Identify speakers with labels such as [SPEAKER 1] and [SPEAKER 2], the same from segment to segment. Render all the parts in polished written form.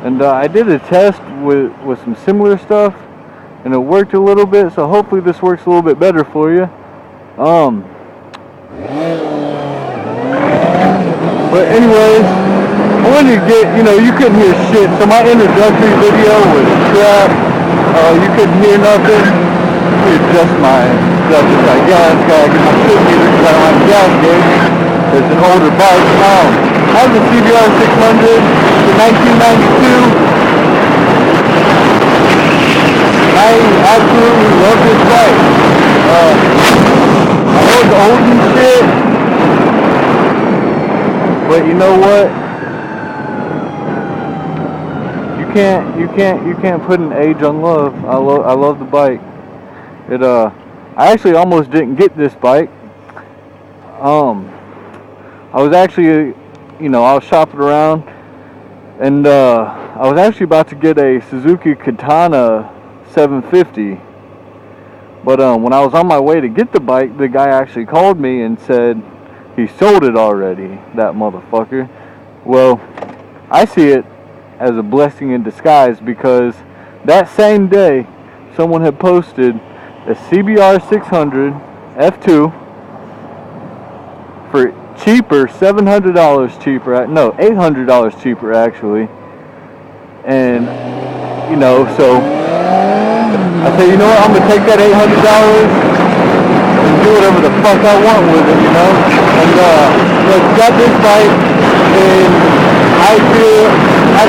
[SPEAKER 1] And I did a test with some similar stuff, and it worked a little bit. So hopefully this works a little bit better for you. But anyways, I wanted to get, you couldn't hear shit. So my introductory video was crap. You couldn't hear nothing. Adjust my gas. Gotta get my shit meter because I don't have a gas gauge. It's an older bike. I have a CBR 600 from 1992. I absolutely love this bike. I know it's old and shit, but you know what? You can't put an age on love. I love the bike. I actually almost didn't get this bike. I was actually, I was shopping around, and I was actually about to get a Suzuki Katana 750. But when I was on my way to get the bike, the guy actually called me and said he sold it already, that motherfucker. Well, I see it as a blessing in disguise because that same day someone had posted a CBR 600 F2 for cheaper, $700 cheaper, no, $800 cheaper actually. And so I said, you know what, I'm gonna take that $800 and do whatever the fuck I want with it, And got this bike, and I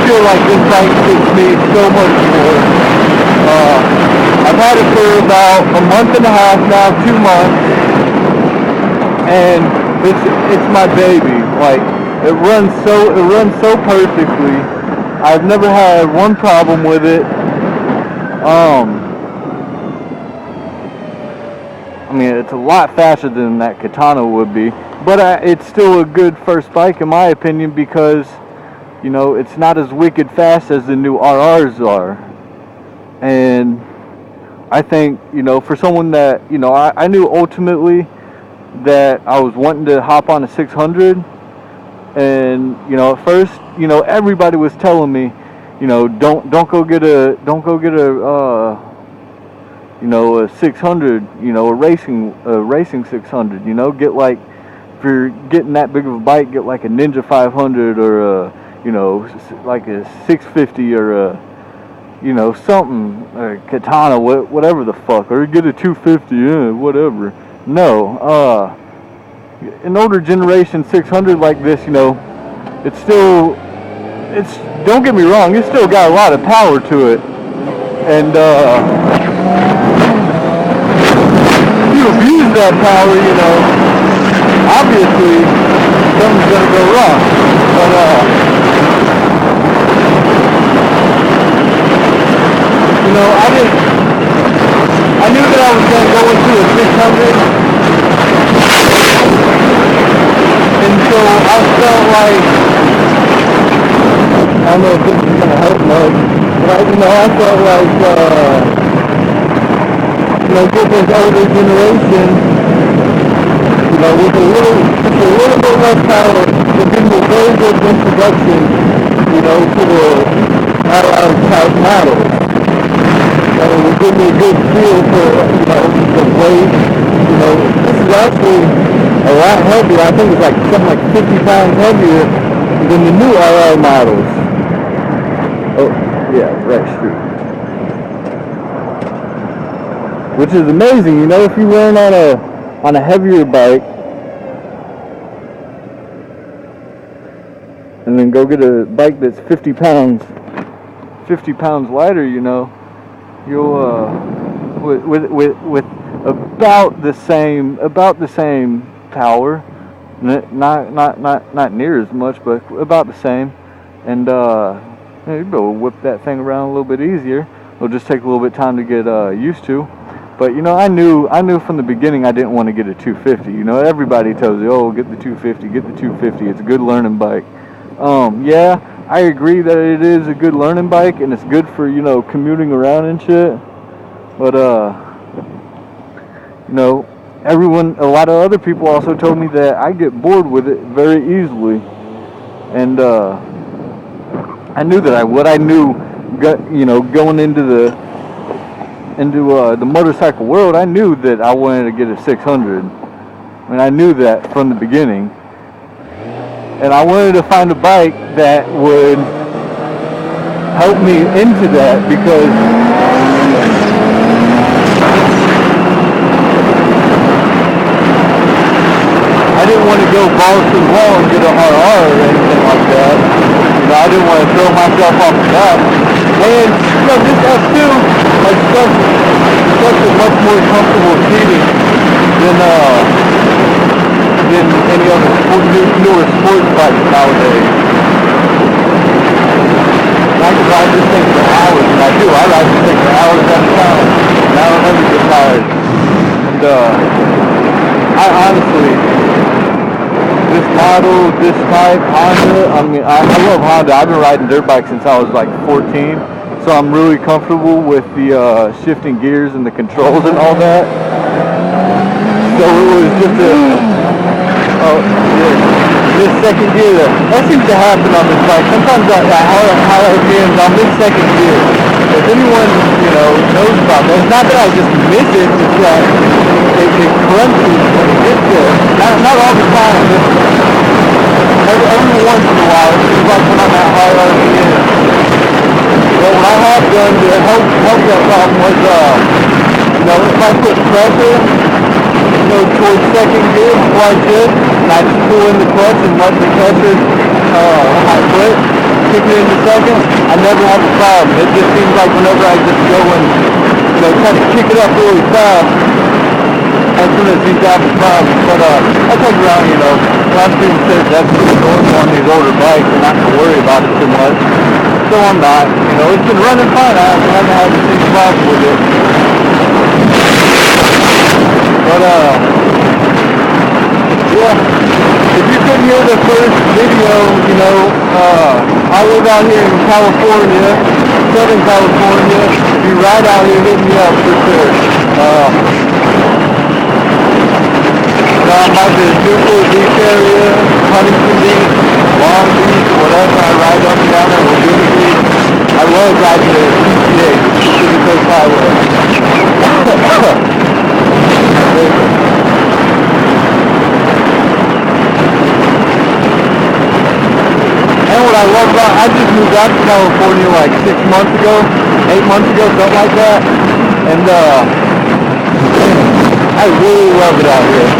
[SPEAKER 1] feel like this bike fits me so much more. I've had it for about a month and a half now, 2 months, and it's my baby. Like it runs so perfectly. I've never had one problem with it. I mean, it's a lot faster than that Katana would be, but it's still a good first bike in my opinion because, it's not as wicked fast as the new RRs are. And I think, for someone that, I knew ultimately that I was wanting to hop on a 600, and, at first, everybody was telling me, don't go get a a 600, a racing 600, get like, if you're getting that big of a bike, get like a Ninja 500 or like a 650 or a, something, or Katana, whatever the fuck, or get a 250, whatever. No, an older generation 600 like this, don't get me wrong, it's still got a lot of power to it, and if you abuse that power, obviously something's gonna go wrong. But I knew that I was gonna go into a 600, and so I felt like, I don't know if this is gonna help much, but I felt like get this older generation, with a little bit less power, will give me a very good introduction, to the RR type models. It will give me a good feel for, the weight. This is actually a lot heavier. I think it's like something like 50 pounds heavier than the new RR models. Oh, yeah, right street. Which is amazing, if you run on a heavier bike and then go get a bike that's 50 pounds lighter, you'll with about the same power, not near as much, but about the same, and you go whip that thing around a little bit easier. It'll just take a little bit of time to get used to. But I knew from the beginning I didn't want to get a 250. Everybody tells you, oh, get the 250. It's a good learning bike. Yeah, I agree that it is a good learning bike and it's good for commuting around and shit. But a lot of other people also told me that I get bored with it very easily. And I knew that I would. I knew, going into the motorcycle world, I knew that I wanted to get a 600. I mean, I knew that from the beginning. And I wanted to find a bike that would help me into that, because I didn't want to go balls to the wall and get a RR or anything like that. I didn't want to throw myself off the back. And, this F2, like, such a much more comfortable seating than any other newer sports bikes nowadays. I could ride this thing for hours, and I do. I ride this thing for hours at a time, and I don't ever get tired. And I honestly, this model, this type, Honda, I mean, I love Honda. I've been riding dirt bikes since I was like 14, so I'm really comfortable with the shifting gears and the controls and all that. So it was just this second gear that seems to happen on this bike. Sometimes high RPMs, I'll miss second gear. If anyone, knows about that, it's not that I just miss it, it's that it crunches when it gets there. Not all the time, but every once in a while, it seems like when I'm at high RPM. But what I have done to help that problem was, if I put pressure, towards second gear before I shift, and I just pull in the clutch and let the pressure on my foot kick it into second, I never have a problem. It just seems like whenever I just go and try to kick it up really fast, that's when it seems to have a problem. But I take around, a lot of people say that's pretty normal on these older bikes and not to worry about it too much. So I'm not. It's been running fine. I haven't had a single problem with it. But, if you couldn't hear the first video, I live out here in California, Southern California. If you ride out here, hit me up for sure. I'm out there in Newport Beach area, Huntington Beach, Long Beach, whatever. I ride up and down there with Laguna Beach. I love riding the PCA, Pacific Coast Highway. And what I love about, I just moved out to California like 8 months ago, something like that. And I really love it out here.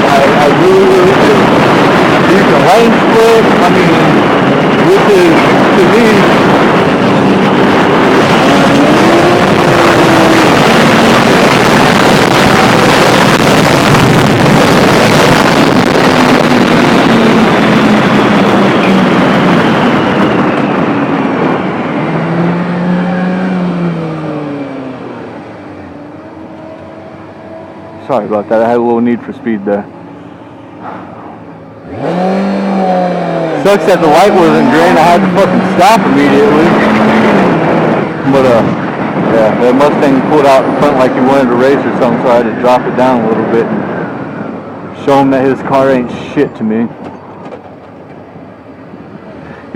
[SPEAKER 1] I really do. You can lane split. I mean, this is, to me, sorry about that, I had a little need for speed there. Sucks that the light wasn't green, I had to fucking stop immediately. But yeah, that Mustang pulled out in front like he wanted to race or something, so I had to drop it down a little bit and show him that his car ain't shit to me.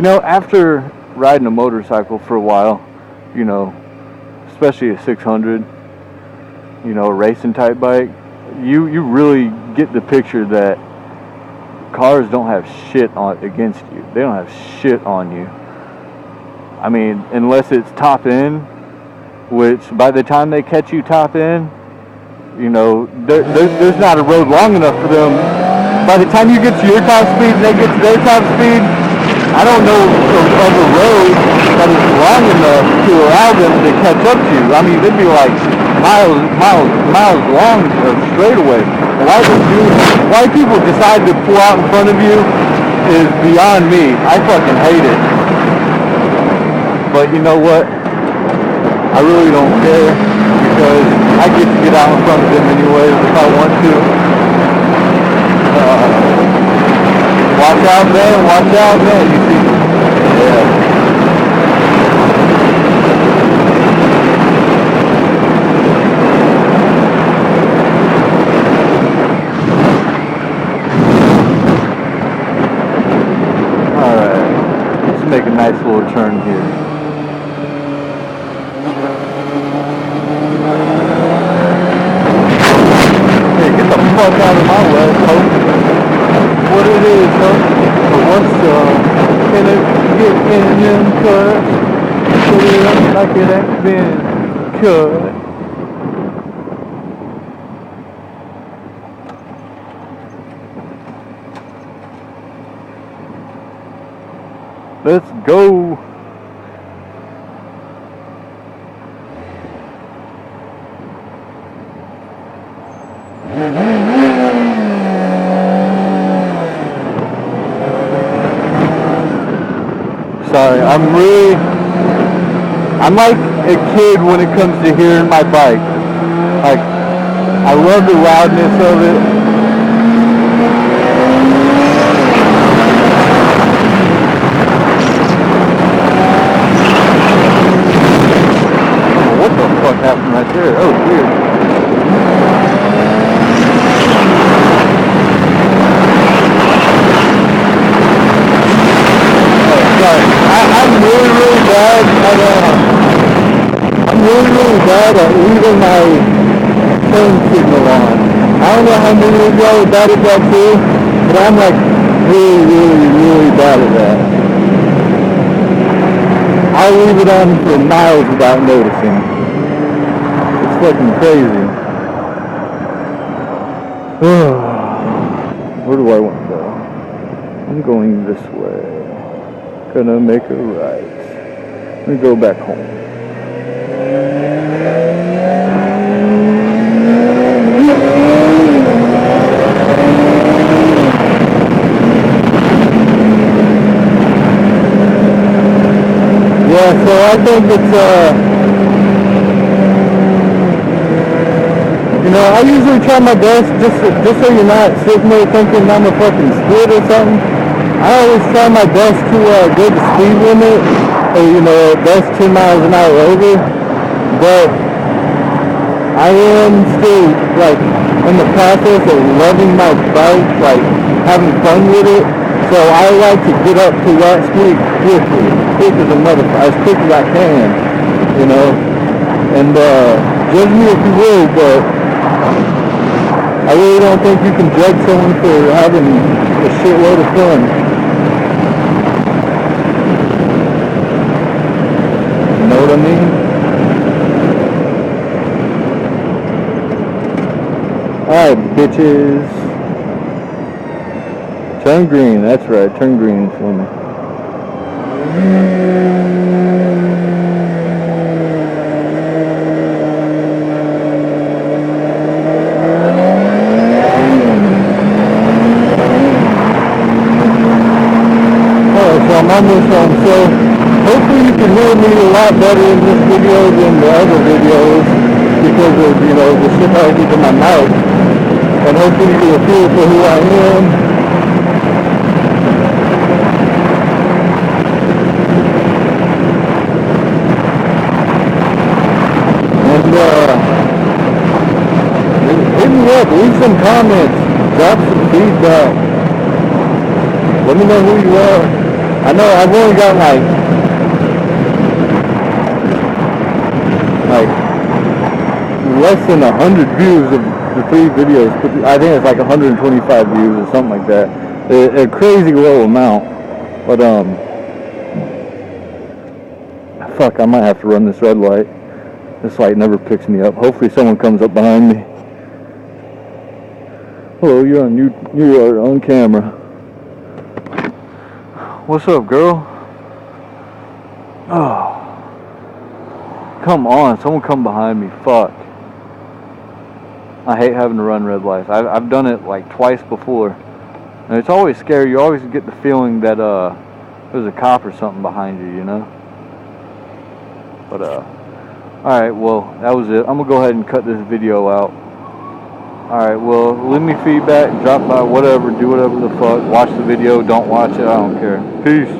[SPEAKER 1] After riding a motorcycle for a while, especially a 600, a racing type bike, you really get the picture that cars don't have shit against you. They don't have shit on you. I mean, unless it's top end, which by the time they catch you top end, there's not a road long enough for them. By the time you get to your top speed and they get to their top speed, I don't know of a road that is long enough to allow them to catch up to you. I mean, they'd be like miles long of straightaway. Why people decide to pull out in front of you is beyond me. I fucking hate it. But you know what? I really don't care, because I get to get out in front of them anyways if I want to. Watch out, man. You see? Yeah. Make a nice little turn uncut. Put it up like it ain't been cut. Let's go. Sorry, I'm like a kid when it comes to hearing my bike. Like, I love the loudness of it. Oh, what the fuck happened right there? Oh, weird. I'm really bad at leaving my turn signal on. I don't know how many of y'all are bad at that too, but I'm like really bad at that. I'll leave it on for miles without noticing. It's fucking crazy. Where do I want to go? I'm going this way. Gonna make a right. Let me go back home. Yeah, so I think it's you know, I usually try my best just so you're not sitting there thinking I'm a fucking squid or something. I always try my best to go the speed limit, or you know, best 10 miles an hour over, but I am still like in the process of loving my bike, like having fun with it, so I like to get up to that speed quickly, quick as a motherfucker, as quick as I can, you know, and judge me if you will, but I really don't think you can judge someone for having a shitload of fun. You know what I mean? Alright, bitches. Turn green, that's right, turn green for me. I'm almost home, so hopefully you can hear me a lot better in this video than the other videos because of, you know, the shit I keep in my mouth, and hopefully you can feel for who I am. And hit me up, leave some comments, drop some feedback, let me know who you are. I know I've only got like less than 100 views of the 3 videos, but I think it's like 125 views or something like that. A crazy low amount, but fuck, I might have to run this red light. This light never picks me up. Hopefully someone comes up behind me. Hello, you're on camera. What's up, girl? Oh, come on, someone come behind me. Fuck. I hate having to run red lights. I've done it like twice before, and it's always scary. You always get the feeling that there's a cop or something behind you, you know. But alright, well, that was it. I'm gonna go ahead and cut this video out. Alright, well, leave me feedback, drop by, whatever, do whatever the fuck. Watch the video, don't watch it, I don't care. Peace.